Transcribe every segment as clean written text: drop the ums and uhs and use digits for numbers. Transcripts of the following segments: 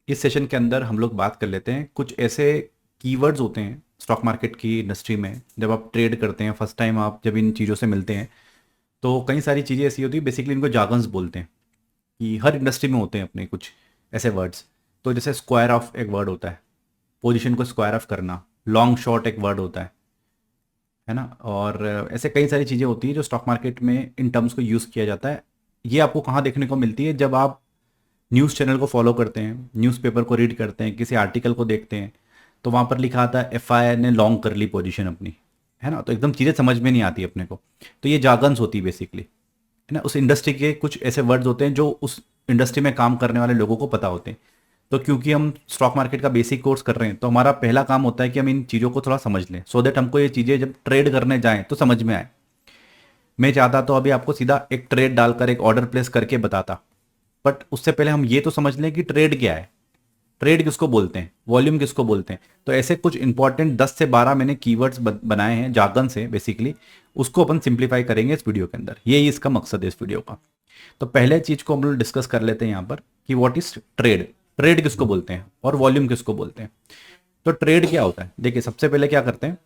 इस सेशन के अंदर हम लोग बात कर लेते हैं कुछ ऐसे कीवर्ड्स होते हैं स्टॉक मार्केट की इंडस्ट्री में। जब आप ट्रेड करते हैं, फर्स्ट टाइम आप जब इन चीज़ों से मिलते हैं, तो कई सारी चीज़ें ऐसी होती है, बेसिकली इनको जार्गन्स बोलते हैं। कि हर इंडस्ट्री में होते हैं अपने कुछ ऐसे वर्ड्स। तो जैसे स्क्वायर ऑफ एक वर्ड होता है, पोजीशन को स्क्वायर ऑफ करना। लॉन्ग शॉर्ट एक वर्ड होता है ना। और ऐसे कई सारी चीज़ें होती हैं जो स्टॉक मार्केट में इन टर्म्स को यूज़ किया जाता है। ये आपको कहाँ देखने को मिलती है? जब आप न्यूज़ चैनल को फॉलो करते हैं, न्यूज़पेपर को रीड करते हैं, किसी आर्टिकल को देखते हैं, तो वहाँ पर लिखा आता है एफआई ने लॉन्ग कर ली पोजीशन अपनी, है ना। तो एकदम चीज़ें समझ में नहीं आती अपने को। तो ये जार्गन्स होती है बेसिकली, है ना। उस इंडस्ट्री के कुछ ऐसे वर्ड्स होते हैं जो उस इंडस्ट्री में काम करने वाले लोगों को पता होते हैं। तो क्योंकि हम स्टॉक मार्केट का बेसिक कोर्स कर रहे हैं, तो हमारा पहला काम होता है कि हम इन चीज़ों को थोड़ा समझ लें, सो दैट हमको ये चीज़ें जब ट्रेड करने जाएं तो समझ में आए। मैं चाहता तो अभी आपको सीधा एक ट्रेड डालकर एक ऑर्डर प्लेस करके बताता, बट उससे पहले हम ये तो समझ लें कि ट्रेड क्या है, ट्रेड किसको बोलते हैं, वॉल्यूम किसको बोलते हैं। तो ऐसे कुछ इंपॉर्टेंट 10 से 12 मैंने कीवर्ड्स बनाए हैं जार्गन से बेसिकली। उसको अपन सिंप्लीफाई करेंगे इस वीडियो के अंदर, यही इसका मकसद है इस वीडियो का। तो पहले चीज को हम लोग डिस्कस कर लेते हैं यहाँ पर कि व्हाट इज ट्रेड। ट्रेड किसको बोलते हैं और वॉल्यूम किसको बोलते हैं। तो ट्रेड क्या होता है, देखिए सबसे पहले क्या करते हैं,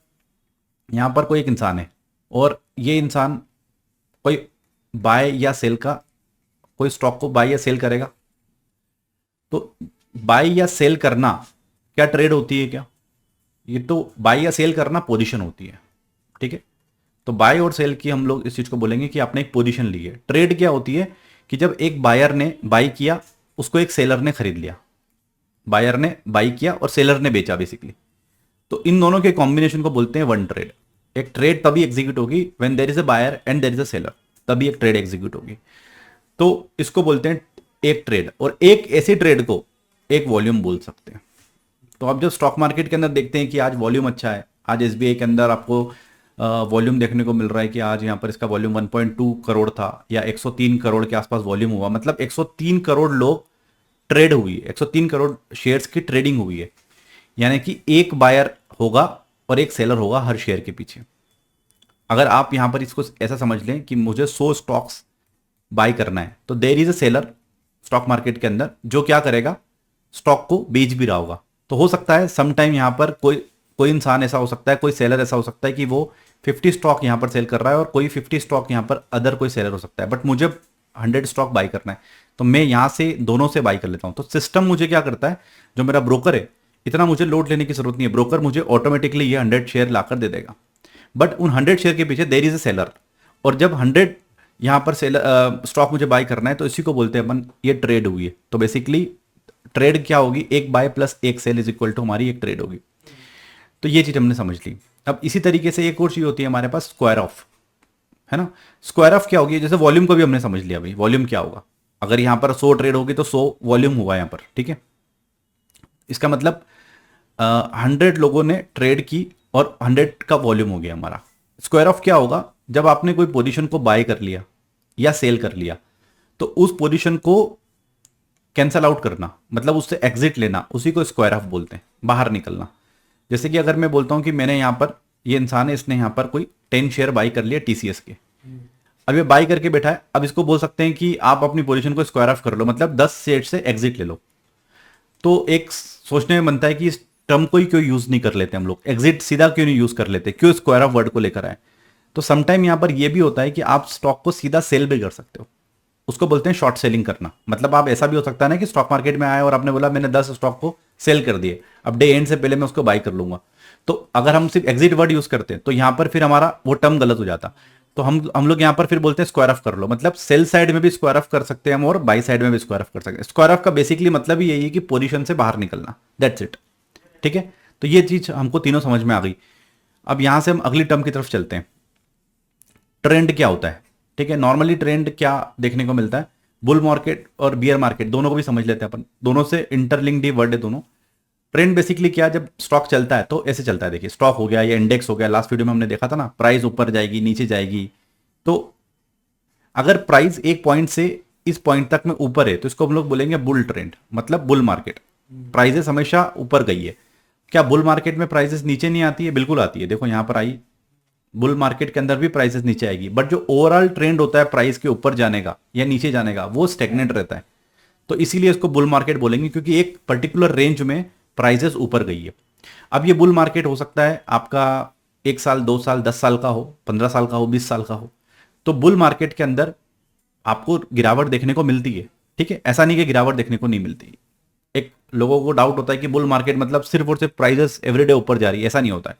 यहाँ पर कोई एक इंसान है और ये इंसान कोई बाय या सेल का, कोई स्टॉक को बाय या सेल करेगा। तो बाय या सेल करना क्या ट्रेड होती है क्या? ये तो बाय या सेल करना पोजीशन होती है, ठीक है। तो बाय और सेल की हम लोग इस चीज को बोलेंगे कि आपने एक पोजीशन ली है। ट्रेड क्या होती है कि जब एक बायर ने बाई किया, उसको एक सेलर ने खरीद लिया। बायर ने बाई किया और सेलर ने बेचा बेसिकली। तो इन दोनों के कॉम्बिनेशन को बोलते हैं वन ट्रेड। एक ट्रेड तभी एग्जीक्यूट होगी when there is a buyer and there is a seller, तभी एक ट्रेड एग्जीक्यूट होगी। तो इसको बोलते हैं एक ट्रेड, और एक ऐसी ट्रेड को एक वॉल्यूम बोल सकते हैं। तो आप जब स्टॉक मार्केट के अंदर देखते हैं कि आज वॉल्यूम अच्छा है, आज एसबीआई के अंदर आपको वॉल्यूम देखने को मिल रहा है कि आज यहाँ पर इसका वॉल्यूम 1.2 करोड़ था या 103 करोड़ के आसपास वॉल्यूम हुआ, मतलब 103 करोड़ लोग ट्रेड हुई है, 103 करोड़ शेयर्स की ट्रेडिंग हुई है। यानी कि एक बायर होगा और एक सेलर होगा हर शेयर के पीछे। अगर आप यहां पर इसको ऐसा समझ लें कि मुझे 100 स्टॉक्स बाय करना है, तो there is a seller stock market के अंदर जो क्या करेगा, स्टॉक को बेच भी रहा होगा। तो हो सकता है सम टाइम यहां पर कोई कोई इंसान ऐसा हो सकता है, कोई सेलर ऐसा हो सकता है कि वो 50 स्टॉक यहां पर सेल कर रहा है और कोई 50 स्टॉक यहां पर अदर कोई सेलर हो सकता है, बट मुझे 100 स्टॉक बाई करना है, तो मैं यहां से दोनों से बाई कर लेता हूं। तो सिस्टम मुझे क्या करता है, जो मेरा ब्रोकर है, इतना मुझे लोड लेने की जरूरत नहीं है, ब्रोकर मुझे ऑटोमेटिकली ये 100 शेयर लाकर दे देगा। बट उन 100 शेयर के पीछे देर इज अ सेलर, और जब 100 यहां पर सेलर स्टॉक मुझे बाय करना है, तो इसी को बोलते हैं अपन ये ट्रेड हुई है। तो बेसिकली ट्रेड क्या होगी, एक बाय प्लस एक सेल इज इक्वल टू हमारी एक ट्रेड होगी। तो ये चीज हमने समझ ली। अब इसी तरीके से एक और चीज होती है हमारे पास, स्क्वायर ऑफ, है ना। स्क्वायर ऑफ क्या होगी, जैसे वॉल्यूम को भी हमने समझ लिया भाई, वॉल्यूम क्या होगा। अगर यहां पर 100 ट्रेड होगी तो 100 वॉल्यूम हुआ यहां पर, ठीक है। इसका मतलब 100 लोगों ने ट्रेड की और 100 का वॉल्यूम हो गया हमारा। स्क्वायर ऑफ क्या होगा, जब आपने कोई पोजीशन को बाय कर लिया या सेल कर लिया, तो उस पोजीशन को कैंसल आउट करना, मतलब उससे एग्जिट लेना, उसी को स्क्वायर ऑफ बोलते हैं, बाहर निकलना। जैसे कि अगर मैं बोलता हूं कि मैंने यहां पर, ये इंसान है, इसने यहां पर कोई 10 शेयर बाई कर लिया टीसीएस के। अब ये बाई करके बैठा है, अब इसको बोल सकते हैं कि आप अपनी पोजीशन को स्क्वायर ऑफ कर लो, मतलब 10 शेयर से एग्जिट ले लो। तो एक सोचने में बनता है कि इस टर्म को ही क्यों यूज नहीं कर लेते हम लोग, एग्जिट सीधा क्यों नहीं यूज कर लेते, क्यों स्क्वायर ऑफ वर्ड को लेकर आए। तो समटाइम यहां पर यह भी होता है कि आप स्टॉक को सीधा सेल भी कर सकते हो, उसको बोलते हैं शॉर्ट सेलिंग करना। मतलब आप ऐसा भी हो सकता है ना कि स्टॉक मार्केट में आए और आपने बोला मैंने 10 स्टॉक को सेल कर दिए, अब डे एंड से पहले मैं उसको बाई कर लूंगा। तो अगर हम सिर्फ एग्जिट वर्ड यूज करते हैं तो यहां पर फिर हमारा वो टर्म गलत हो जाता। तो हम लोग यहां पर फिर बोलते हैं स्क्वायर ऑफ कर लो, मतलब सेल साइड में भी स्क्वायर ऑफ कर सकते हैं हम और बाई साइड में भी स्क्वायर ऑफ कर सकते हैं। स्क्वायर ऑफ का बेसिकली मतलब ही यही है कि पोजीशन से बाहर निकलना, दैट्स इट, ठीक है। तो ये चीज हमको तीनों समझ में आ गई। अब यहां से हम अगली टर्म की तरफ चलते हैं। ट्रेंड क्या होता है, ठीक है। नॉर्मली ट्रेंड क्या देखने को मिलता है, बुल मार्केट और बियर मार्केट दोनों को भी समझ लेते हैं अपन, दोनों से इंटरलिंक्ड वर्ड है दोनों। ट्रेंड बेसिकली क्या, जब स्टॉक चलता है तो ऐसे चलता है, देखिए स्टॉक हो गया या इंडेक्स हो गया, लास्ट वीडियो में हमने देखा था ना, प्राइस ऊपर जाएगी नीचे जाएगी। तो अगर प्राइस एक पॉइंट से इस पॉइंट तक में ऊपर है तो इसको हम लोग बोलेंगे बुल ट्रेंड, मतलब बुल मार्केट। प्राइसेस हमेशा ऊपर गई है। क्या बुल मार्केट में प्राइसेस नीचे नहीं आती है? बिल्कुल आती है, देखो यहां पर आई, बुल मार्केट के अंदर भी प्राइसेस नीचे आएगी, बट जो ओवरऑल ट्रेंड होता है प्राइस के ऊपर जाने का या नीचे जाने का, वो स्टेगनेंट रहता है। तो इसीलिए इसको बुल मार्केट बोलेंगे, क्योंकि एक पर्टिकुलर रेंज में प्राइजेस ऊपर गई है। अब ये बुल मार्केट हो सकता है आपका 1 साल, 2 साल, 10 साल का हो, 15 साल का हो, 20 साल का हो। तो बुल मार्केट के अंदर आपको गिरावट देखने को मिलती है, ठीक है, ऐसा नहीं कि गिरावट देखने को नहीं मिलती। एक लोगों को डाउट होता है कि बुल मार्केट मतलब सिर्फ और सिर्फ प्राइजेस एवरीडे ऊपर जा रही है, ऐसा नहीं होता है।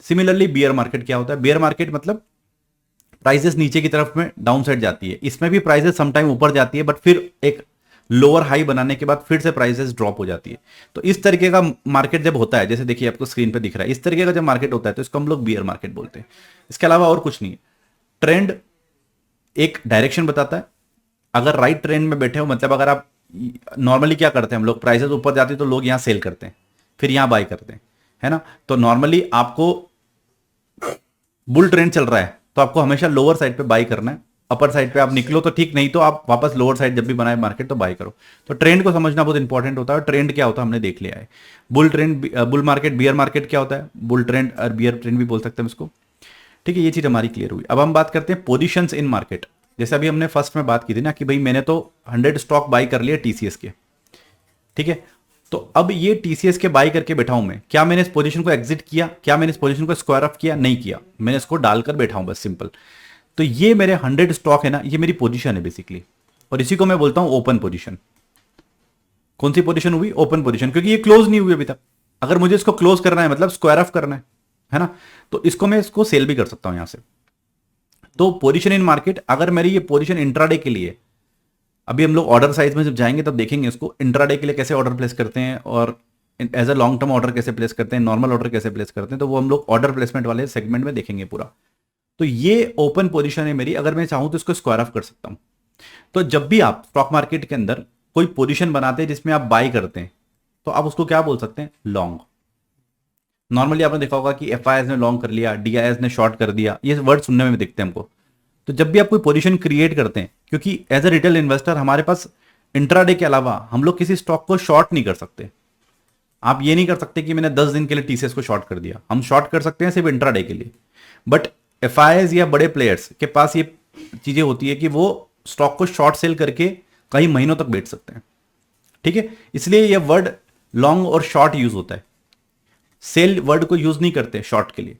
सिमिलरली बियर मार्केट क्या होता है, बियर मार्केट मतलब प्राइसेस नीचे की तरफ में डाउन साइड जाती है, इसमें भी प्राइसेस समटाइम ऊपर जाती है, बट फिर एक लोअर हाई बनाने के बाद फिर से प्राइसेस ड्रॉप हो जाती है। तो इस तरीके का मार्केट जब होता है, जैसे देखिए आपको स्क्रीन पे दिख रहा है, इस तरीके का जब मार्केट होता है तो इसको हम लोग बियर मार्केट बोलते हैं। इसके अलावा और कुछ नहीं है। ट्रेंड एक डायरेक्शन बताता है। अगर राइट ट्रेंड में बैठे हो, मतलब अगर आप नॉर्मली क्या करते हैं हम लोग, प्राइसेस ऊपर जाती है तो लोग यहां सेल करते हैं, फिर यहां बाय करते हैं, है ना। तो नॉर्मली आपको बुल ट्रेंड चल रहा है तो आपको हमेशा लोअर साइड पे बाय करना है। अपर साइड पे आप निकलो तो ठीक, नहीं तो आप वापस लोअर साइड जब भी बनाए मार्केट तो बाय करो। तो ट्रेंड को समझना बहुत इंपॉर्टेंट होता है। ट्रेंड क्या होता है हमने देख लिया है। Bull trend, bull market, beer market क्या होता है, बुल ट्रेंड और बियर ट्रेंड भी बोल सकते हैं इसको, ठीक है। ये चीज हमारी क्लियर हुई। अब हम बात करते हैं पोजीशंस इन मार्केट। जैसे अभी हमने फर्स्ट में बात की थी ना कि भाई मैंने तो 100 स्टॉक बाय कर लिए टीसीएस के, ठीक है। तो अब ये टीसीएस के बाय करके बैठा हूं मैं, क्या मैंने इस पोजीशन को एग्जिट किया, क्या मैंने इस पोजीशन को स्क्वायर ऑफ किया, नहीं किया, मैंने इसको डालकर बैठा हूं बस, सिंपल। तो ये मेरे 100 स्टॉक है ना, ये मेरी पोजीशन है बेसिकली, और इसी को मैं बोलता हूं ओपन पोजीशन। कौन सी पोजीशन हुई, ओपन पोजीशन, क्योंकि ये क्लोज नहीं हुई अभी तक। अगर मुझे इसको क्लोज करना है मतलब स्क्वायर ऑफ करना है ना, तो इसको मैं इसको सेल भी कर सकता हूं यहां से। तो पोजीशन इन मार्केट, अगर मेरी ये पोजीशन इंट्राडे के लिए, अभी हम लोग ऑर्डर साइज में जब जाएंगे तब देखेंगे इसको इंट्राडे के लिए कैसे ऑर्डर प्लेस करते हैं, और as a long term order कैसे प्लेस करते हैं, नॉर्मल ऑर्डर कैसे प्लेस करते हैं, तो वो हम लोग ऑर्डर प्लेसमेंट वाले सेगमेंट में देखेंगे पूरा। तो ये ओपन पोजीशन है मेरी, अगर मैं चाहूं तो इसको स्क्वायर ऑफ कर सकता हूं। तो जब भी आप स्टॉक मार्केट के अंदर कोई पोजीशन बनाते हैं जिसमें आप बाई करते हैं, तो आप उसको क्या बोल सकते हैं, लॉन्ग। नॉर्मली आपने देखा होगा कि एफआईएस ने लॉन्ग कर लिया, डीआईएस ने शॉर्ट कर दिया, ये वर्ड सुनने में दिखते हैं हमको। तो जब भी आप कोई पोजीशन क्रिएट करते हैं, क्योंकि एज अ रिटेल इन्वेस्टर हमारे पास इंट्राडे के अलावा हम लोग किसी स्टॉक को शॉर्ट नहीं कर सकते। आप ये नहीं कर सकते कि मैंने 10 दिन के लिए टीसीएस को शॉर्ट कर दिया, हम शॉर्ट कर सकते हैं सिर्फ इंट्राडे के लिए। बट एफआईएस या बड़े प्लेयर्स के पास ये चीजें होती है कि वो स्टॉक को शॉर्ट सेल करके कई महीनों तक बेच सकते हैं, ठीक है। इसलिए ये वर्ड लॉन्ग और शॉर्ट यूज होता है, सेल वर्ड को यूज नहीं करते शॉर्ट के लिए।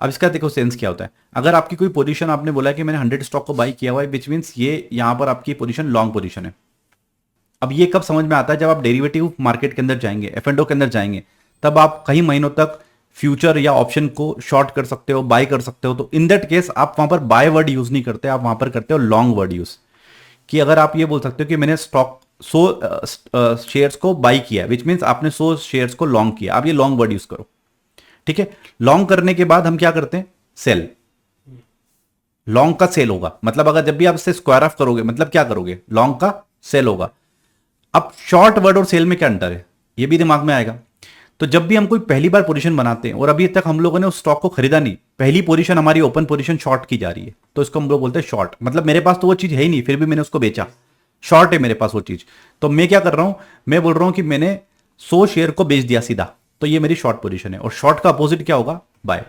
अब इसका देखो सेंस क्या होता है। अगर आपकी कोई पोजीशन, आपने बोला कि मैंने 100 स्टॉक को बाई किया हुआ है, विच मीन्स ये यहां पर आपकी पोजीशन लॉन्ग पोजीशन है। अब ये कब समझ में आता है, जब आप डेरिवेटिव मार्केट के अंदर जाएंगे, एफ&ओ के अंदर जाएंगे, तब आप कई महीनों तक फ्यूचर या ऑप्शन को शॉर्ट कर सकते हो, बाय कर सकते हो। तो इन दैट केस आप वहां पर बाय वर्ड यूज नहीं करते, आप वहां पर करते हो लॉन्ग वर्ड यूज। कि अगर आप ये बोल सकते हो कि मैंने स्टॉक 100 शेयर्स को बाई किया, विच मीन्स आपने 100 शेयर्स को लॉन्ग किया, आप ये लॉन्ग वर्ड यूज करो, ठीक है। लॉन्ग करने के बाद हम क्या करते हैं, सेल। लॉन्ग का सेल होगा, मतलब अगर जब भी आप इससे स्क्वायर ऑफ करोगे मतलब क्या करोगे, लॉन्ग का सेल होगा। अब शॉर्ट वर्ड और सेल में क्या अंतर है, ये भी दिमाग में आएगा। तो जब भी हम कोई पहली बार पोजीशन बनाते हैं और अभी तक हम लोगों ने उस स्टॉक को खरीदा नहीं, पहली पोजीशन हमारी ओपन पोजीशन शॉर्ट की जा रही है, तो इसको हम लोग बोलते हैं शॉर्ट। मतलब मेरे पास तो वो चीज है ही नहीं, फिर भी मैंने उसको बेचा, शॉर्ट है मेरे पास वो चीज। तो मैं क्या कर रहा हूं, मैं बोल रहा हूं कि मैंने 100 शेयर को बेच दिया सीधा, तो ये मेरी शॉर्ट पोजीशन है। और शॉर्ट का अपोजिट क्या होगा, बाय,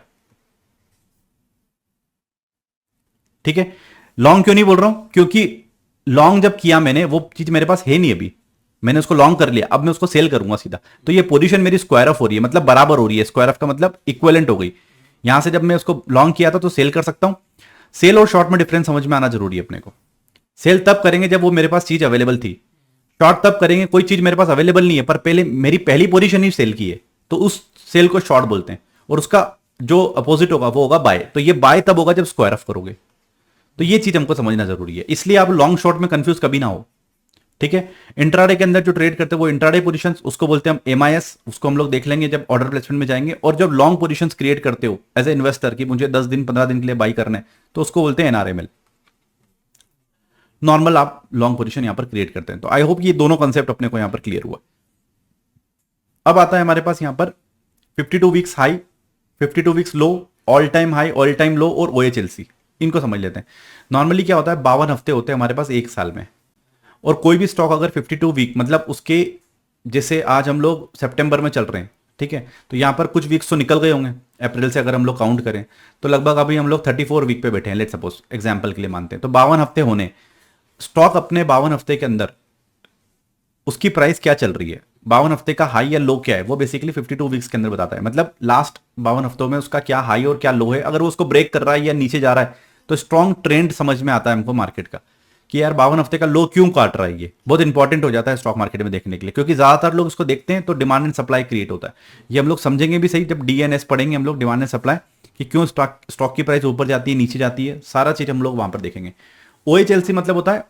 ठीक है। लॉन्ग क्यों नहीं बोल रहा हूं, क्योंकि लॉन्ग जब किया मैंने, वो चीज मेरे पास है नहीं अभी, मैंने उसको लॉन्ग कर लिया, अब मैं उसको सेल करूंगा सीधा, तो ये पोजीशन मेरी स्क्वायर ऑफ हो रही है, मतलब बराबर हो रही है। स्क्वायर ऑफ का मतलब इक्विवेलेंट हो गई। यहां से जब मैं उसको लॉन्ग किया था तो सेल कर सकता हूं। सेल और शॉर्ट में डिफरेंस समझ में आना जरूरी है अपने को। सेल तब करेंगे जब वो मेरे पास चीज अवेलेबल थी, शॉर्ट तब करेंगे कोई चीज मेरे पास अवेलेबल नहीं है पर पहले मेरी पहली पोजीशन ही सेल की है, तो उस सेल को शॉर्ट बोलते हैं। और उसका जो अपोजिट होगा वो होगा बाय। तो ये बाय तब होगा जब स्क्वायर ऑफ करोगे। तो ये चीज हमको समझना जरूरी है, इसलिए आप लॉन्ग शॉर्ट में कंफ्यूज कभी ना हो, ठीक है। इंट्राडे के अंदर जो ट्रेड करते हैं वो इंट्राडे पोजीशंस, उसको बोलते हैं हम एमआईएस, उसको हम लोग देख लेंगे जब ऑर्डर प्लेसमेंट में जाएंगे। और जब लॉन्ग पोजीशंस क्रिएट करते हो एज ए इन्वेस्टर कि मुझे 10 दिन 15 दिन के लिए बाई करना है, तो उसको बोलते हैं एनआरएमएल। नॉर्मल आप लॉन्ग पोजीशन यहां पर क्रिएट करते हैं। तो आई होप ये दोनों कंसेप्ट अपने को यहां पर क्लियर हुआ। अब आता है हमारे पास यहां पर 52 weeks high, 52 weeks low, all time high, all time low और ओएचएलसी। इनको समझ लेते हैं। नॉर्मली क्या होता है, 52 हफ्ते होते हैं हमारे पास एक साल में। और कोई भी स्टॉक अगर 52 वीक मतलब उसके, जैसे आज हम लोग सितंबर में चल रहे हैं, ठीक है, तो यहां पर कुछ वीक्स तो निकल गए होंगे अप्रैल से, अगर हम लोग काउंट करें तो लगभग अभी हम लोग 34 वीक पे बैठे हैं, लेट सपोज एग्जांपल के लिए मानते हैं। तो 52 हफ्ते होने, स्टॉक अपने 52 हफ्ते के अंदर उसकी प्राइस क्या चल रही है, 52 हफ्ते का हाई या लो क्या है, वो बेसिकली 52 वीक्स के अंदर बताता है। मतलब लास्ट 52 हफ्तों में उसका क्या हाई और क्या लो है। अगर वो उसको ब्रेक कर रहा है या नीचे जा रहा है तो स्ट्रॉन्ग ट्रेंड समझ में आता है हमको मार्केट का, कि यार 52 हफ्ते का लो क्यों काट रहा है। ये बहुत इंपॉर्टेंट हो जाता है स्टॉक मार्केट में देखने के लिए, क्योंकि ज्यादातर लोग इसको देखते हैं तो डिमांड एंड सप्लाई क्रिएट होता है। ये हम लोग समझेंगे भी सही जब डीएनएस पढ़ेंगे हम लोग, डिमांड एंड सप्लाई, कि क्यों स्टॉक स्टॉक की प्राइस ऊपर जाती है नीचे जाती है, सारा चीज हम लोग वहां पर देखेंगे। OHLC मतलब होता है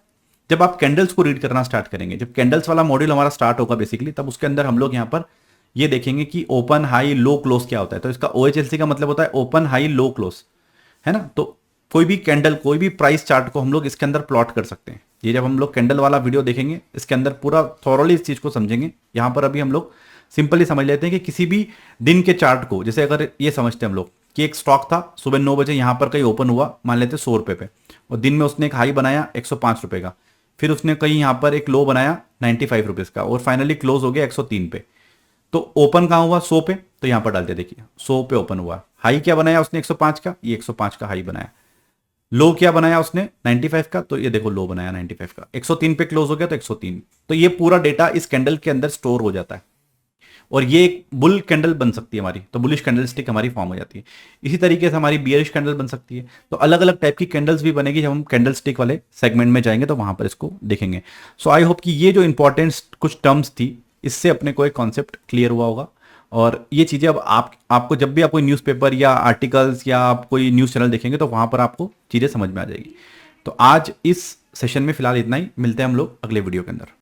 जब आप कैंडल्स को रीड करना स्टार्ट करेंगे, जब कैंडल्स वाला मॉड्यूल हमारा स्टार्ट होगा बेसिकली, तब उसके अंदर हम लोग यहाँ पर ये देखेंगे कि ओपन हाई लो क्लोज क्या होता है। तो इसका OHLC का मतलब होता है ओपन हाई लो क्लोज, है ना। तो कोई भी कैंडल, कोई भी प्राइस चार्ट को हम लोग इसके अंदर प्लॉट कर सकते हैं। ये जब हम लोग कैंडल वाला वीडियो देखेंगे इसके अंदर पूरा थॉरली इस चीज को समझेंगे। यहाँ पर अभी हम लोग सिंपली समझ लेते हैं कि किसी भी दिन के चार्ट को, जैसे अगर ये समझते हैं हम लोग कि एक स्टॉक था सुबह 9 बजे यहाँ पर कहीं ओपन हुआ, मान लेते 100 रुपए पे, और दिन में उसने एक हाई बनाया 105 रुपए का, फिर उसने कहीं यहाँ पर एक लो बनाया 95 रुपीज का, और फाइनली क्लोज हो गया 103 पे। तो ओपन कहाँ हुआ 100 पे, तो यहाँ पर डालते देखिए 100 पे ओपन हुआ। हाई क्या बनाया उसने 105 का, ये 105 का हाई बनाया। लो क्या बनाया उसने 95 का, तो ये देखो लो बनाया 95 का। 103 पे क्लोज हो गया तो 103। तो ये पूरा डेटा इस कैंडल के अंदर स्टोर हो जाता है, और ये एक बुल कैंडल बन सकती है हमारी, तो बुलिश कैंडल स्टिक हमारी फॉर्म हो जाती है। इसी तरीके से हमारी बियरिश कैंडल बन सकती है। तो अलग अलग टाइप की कैंडल्स भी बनेगी जब हम कैंडल स्टिक वाले सेगमेंट में जाएंगे तो वहां पर इसको देखेंगे। सो आई होप कि ये जो इंपॉर्टेंट कुछ टर्म्स थी इससे अपने को एक कॉन्सेप्ट क्लियर हुआ होगा। और ये चीजें अब आपको जब भी आप कोई न्यूज़पेपर या आर्टिकल्स या आप कोई न्यूज़ चैनल देखेंगे तो वहां पर आपको चीजें समझ में आ जाएगी। तो आज इस सेशन में फिलहाल इतना ही, मिलते हैं हम लोग अगले वीडियो के अंदर।